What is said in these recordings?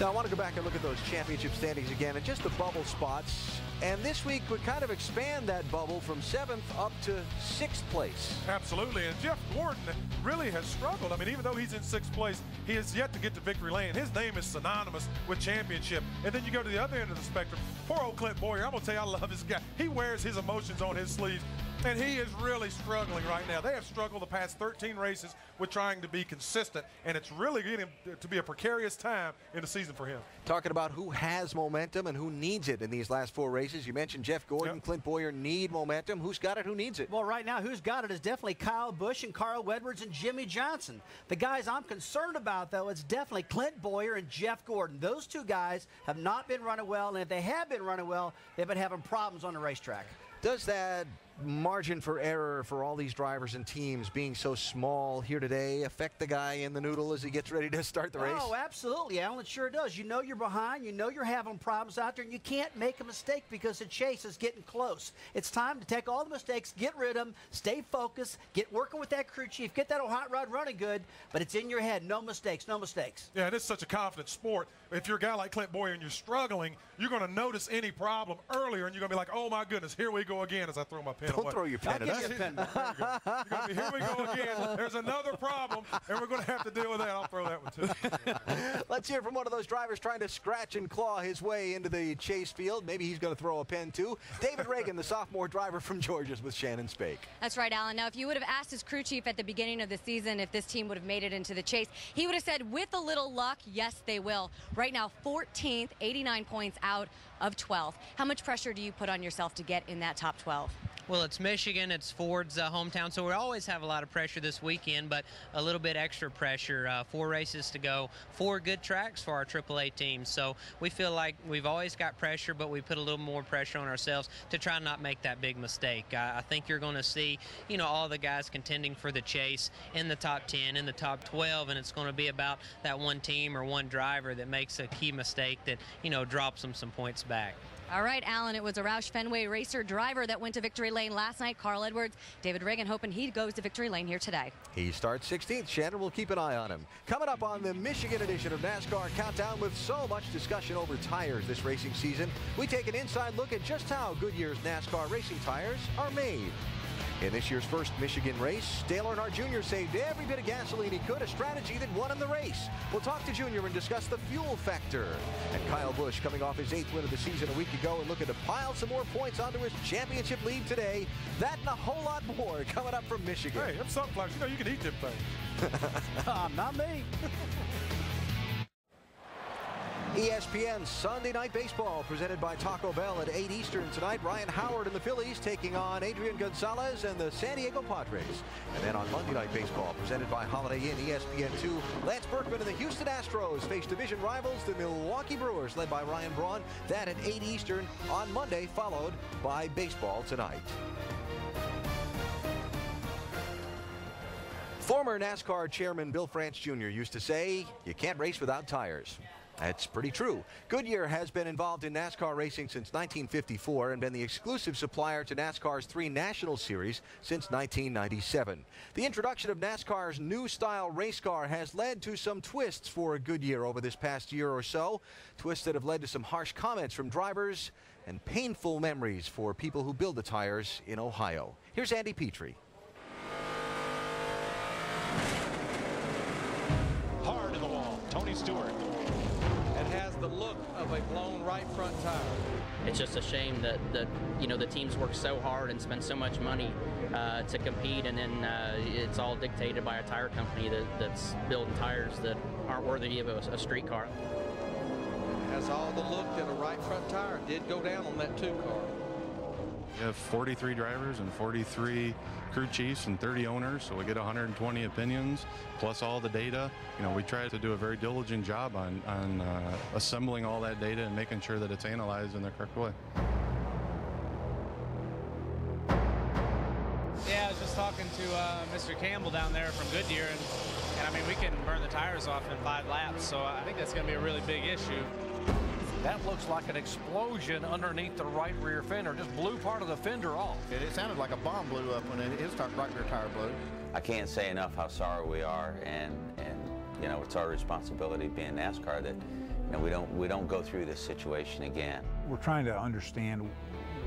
Now, I want to go back and look at those championship standings again and just the bubble spots. And this week would kind of expand that bubble from 7th up to 6th place. Absolutely. And Jeff Gordon really has struggled. I mean, even though he's in 6th place, he has yet to get to victory lane. His name is synonymous with championship. And then you go to the other end of the spectrum. Poor old Clint Boyer. I'm going to tell you, I love this guy. He wears his emotions on his sleeves. And he is really struggling right now. They have struggled the past 13 races with trying to be consistent, and it's really getting to be a precarious time in the season for him. Talking about who has momentum and who needs it in these last 4 races. You mentioned Jeff Gordon, Yep. Clint Boyer need momentum. Who's got it? Who needs it? Well, right now, who's got it is definitely Kyle Busch and Carl Edwards and Jimmy Johnson. The guys I'm concerned about, though, it's definitely Clint Boyer and Jeff Gordon. Those two guys have not been running well, and if they have been running well, they've been having problems on the racetrack. Does that margin for error for all these drivers and teams being so small here today affect the guy in the noodle as he gets ready to start the race? Oh, absolutely, Alan. It sure does. You know you're behind. You know you're having problems out there, and you can't make a mistake because the chase is getting close. It's time to take all the mistakes, get rid of them, stay focused, get working with that crew chief, get that old hot rod running good, but it's in your head. No mistakes, no mistakes. Yeah, and it's such a confident sport. If you're a guy like Clint Boyer and you're struggling, you're going to notice any problem earlier, and you're going to be like, oh, my goodness, here we go again as I throw my pen away. Don't throw your pen at us. You're gonna be, here we go again. There's another problem, and we're going to have to deal with that. I'll throw that one, too. Let's hear from one of those drivers trying to scratch and claw his way into the chase field. Maybe he's going to throw a pen, too. David Reagan, the sophomore driver from Georgia's with Shannon Spake. That's right, Alan. Now, if you would have asked his crew chief at the beginning of the season if this team would have made it into the chase, he would have said, with a little luck, yes, they will. Right now, 14th, 89 points out of 12th. How much pressure do you put on yourself to get in that top 12? Well, it's Michigan, it's Ford's hometown, so we always have a lot of pressure this weekend, but a little bit extra pressure. 4 races to go, 4 good tracks for our AAA team, so we feel like we've always got pressure, but we put a little more pressure on ourselves to try not make that big mistake. I think you're going to see, you know, all the guys contending for the chase in the top 10, in the top 12, and it's going to be about that one team or one driver that makes a key mistake that, you know, drops them some points back. All right, Alan, it was a Roush Fenway racer driver that went to victory lane last night, Carl Edwards. David Reagan hoping he goes to victory lane here today. He starts 16th. Shannon will keep an eye on him. Coming up on the Michigan edition of NASCAR Countdown, with so much discussion over tires this racing season, we take an inside look at just how Goodyear's NASCAR racing tires are made. In this year's first Michigan race, Dale Earnhardt Jr. saved every bit of gasoline he could, a strategy that won him the race. We'll talk to Jr. and discuss the fuel factor. And Kyle Busch, coming off his 8th win of the season a week ago and looking to pile some more points onto his championship lead today. That and a whole lot more coming up from Michigan. Hey, them sunflowers, you know you can eat them things. Not me. ESPN Sunday Night Baseball presented by Taco Bell at 8 Eastern tonight. Ryan Howard and the Phillies taking on Adrian Gonzalez and the San Diego Padres. And then on Monday Night Baseball presented by Holiday Inn ESPN2, Lance Berkman and the Houston Astros face division rivals, the Milwaukee Brewers, led by Ryan Braun. That at 8 Eastern on Monday, followed by Baseball Tonight. Former NASCAR chairman Bill France Jr. used to say, you can't race without tires. That's pretty true. Goodyear has been involved in NASCAR racing since 1954 and been the exclusive supplier to NASCAR's 3 National Series since 1997. The introduction of NASCAR's new style race car has led to some twists for Goodyear over this past year or so. Twists that have led to some harsh comments from drivers and painful memories for people who build the tires in Ohio. Here's Andy Petrie. Hard in the wall, Tony Stewart. It has the look of a blown right front tire. It's just a shame that you know, the teams work so hard and spend so much money to compete, and then it's all dictated by a tire company that's building tires that aren't worthy of a street car. It has all the look that a right front tire did go down on that 2 car. We have 43 drivers and 43 crew chiefs and 30 owners, so we get 120 opinions, plus all the data. You know, we try to do a very diligent job on assembling all that data and making sure that it's analyzed in the correct way. Yeah, I was just talking to Mr. Campbell down there from Goodyear, and I mean, we can burn the tires off in 5 laps, so I think that's going to be a really big issue. That looks like an explosion underneath the right rear fender. Just blew part of the fender off. It sounded like a bomb blew up when his right rear tire blew. I can't say enough how sorry we are, and you know, it's our responsibility being NASCAR that, and we don't go through this situation again. We're trying to understand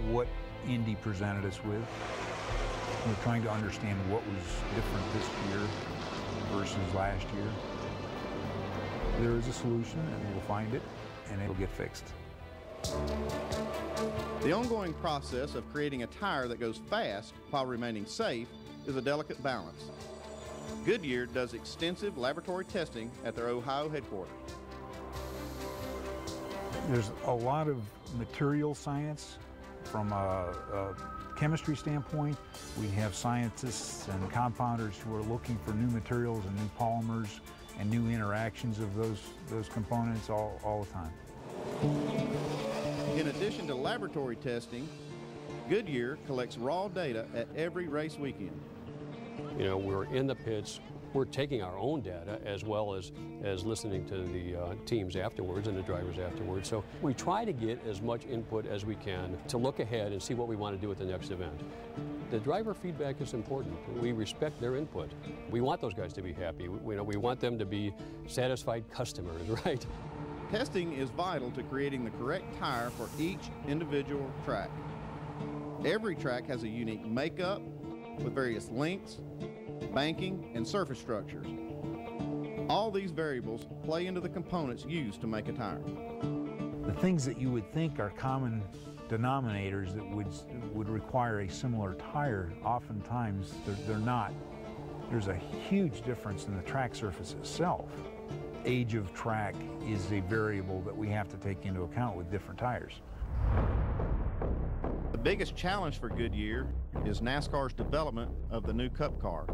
what Indy presented us with. We're trying to understand what was different this year versus last year. There is a solution, and we'll find it, and it'll get fixed. The ongoing process of creating a tire that goes fast while remaining safe is a delicate balance. Goodyear does extensive laboratory testing at their Ohio headquarters. There's a lot of material science from a chemistry standpoint. We have scientists and compounders who are looking for new materials and new polymers and new interactions of those components all the time. In addition to laboratory testing, Goodyear collects raw data at every race weekend. You know, we're in the pits, we're taking our own data as well as listening to the teams afterwards and the drivers afterwards. So we try to get as much input as we can to look ahead and see what we want to do at the next event. The driver feedback is important. We respect their input. We want those guys to be happy. We want them to be satisfied customers, right? Testing is vital to creating the correct tire for each individual track. Every track has a unique makeup with various lengths, banking, and surface structures. All these variables play into the components used to make a tire. The things that you would think are common denominators that would require a similar tire, oftentimes they're not. There's a huge difference in the track surface itself. Age of track is a variable that we have to take into account with different tires. The biggest challenge for Goodyear is NASCAR's development of the new Cup car.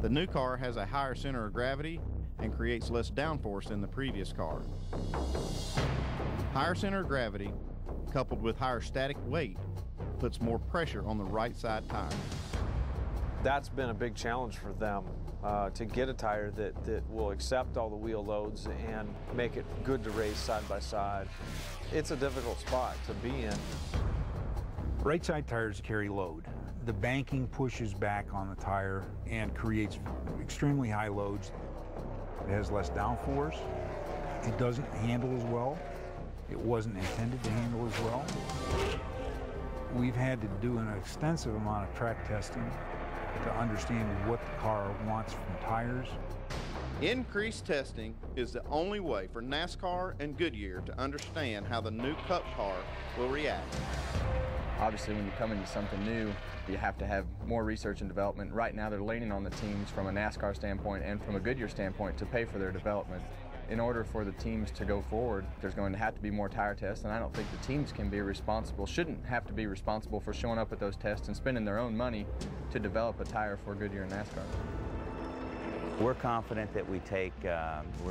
The new car has a higher center of gravity and creates less downforce than the previous car. Higher center of gravity, coupled with higher static weight, puts more pressure on the right side tire. That's been a big challenge for them, to get a tire that will accept all the wheel loads and make it good to race side by side. It's a difficult spot to be in. Right side tires carry load. The banking pushes back on the tire and creates extremely high loads. It has less downforce. It doesn't handle as well. It wasn't intended to handle as well. We've had to do an extensive amount of track testing to understand what the car wants from tires. Increased testing is the only way for NASCAR and Goodyear to understand how the new Cup car will react. Obviously, when you come into something new, you have to have more research and development. Right now, they're leaning on the teams from a NASCAR standpoint and from a Goodyear standpoint to pay for their development. In order for the teams to go forward, there's going to have to be more tire tests, and I don't think the teams can be responsible, shouldn't have to be responsible for showing up at those tests and spending their own money to develop a tire for Goodyear and NASCAR. We're confident that we're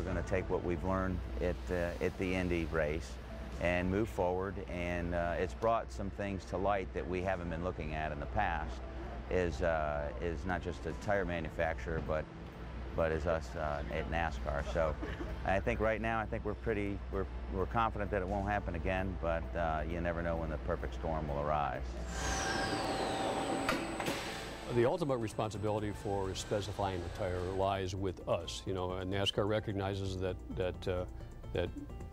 going to take what we've learned at the Indy race and move forward, and it's brought some things to light that we haven't been looking at in the past, is not just a tire manufacturer, but as us at NASCAR. So I think right now, we're confident that it won't happen again, but you never know when the perfect storm will arise. The ultimate responsibility for specifying the tire lies with us. You know, NASCAR recognizes that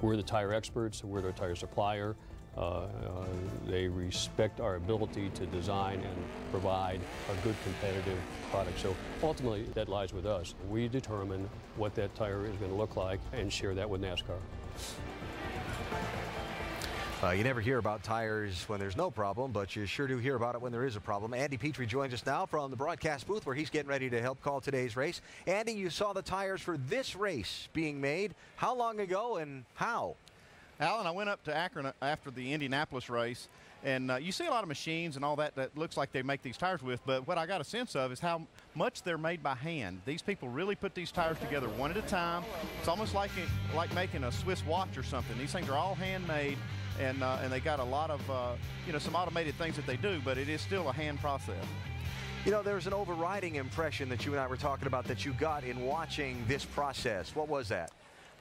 we're the tire experts, we're their tire supplier. They respect our ability to design and provide a good competitive product. So ultimately, that lies with us. We determine what that tire is going to look like and share that with NASCAR. You never hear about tires when there's no problem, but you sure do hear about it when there is a problem. Andy Petrie joins us now from the broadcast booth where he's getting ready to help call today's race. Andy, you saw the tires for this race being made. How long ago and how? Alan, I went up to Akron after the Indianapolis race, and you see a lot of machines and all that looks like they make these tires with, but what I got a sense of is how much they're made by hand. These people really put these tires together one at a time. It's almost like making a Swiss watch or something. These things are all handmade, and they got a lot of some automated things that they do, but it is still a hand process. You know, there's an overriding impression that you and I were talking about that you got in watching this process. What was that?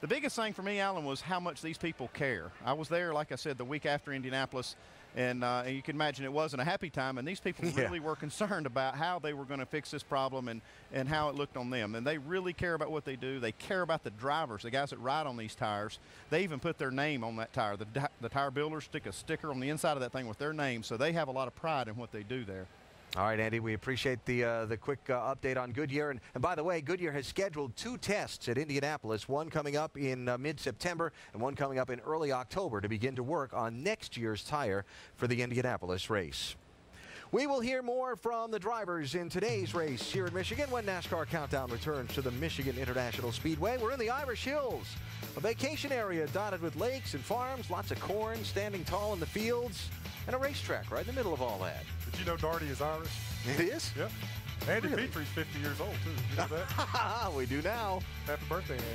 The biggest thing for me, Alan, was how much these people care. I was there, like I said, the week after Indianapolis, and you can imagine it wasn't a happy time, and these people really were concerned about how they were going to fix this problem and how it looked on them. And they really care about what they do. They care about the drivers, the guys that ride on these tires. They even put their name on that tire. The tire builders stick a sticker on the inside of that thing with their name, so they have a lot of pride in what they do there. All right, Andy, we appreciate the quick update on Goodyear. And by the way, Goodyear has scheduled 2 tests at Indianapolis, one coming up in mid-September and one coming up in early October to begin to work on next year's tire for the Indianapolis race. We will hear more from the drivers in today's race here in Michigan when NASCAR Countdown returns to the Michigan International Speedway. We're in the Irish Hills, a vacation area dotted with lakes and farms, lots of corn standing tall in the fields, and a racetrack right in the middle of all that. Did you know Darty is Irish? It is? Yep. Andy Petrie's 50 years old, too. You know that? We do now. Happy birthday, Andy.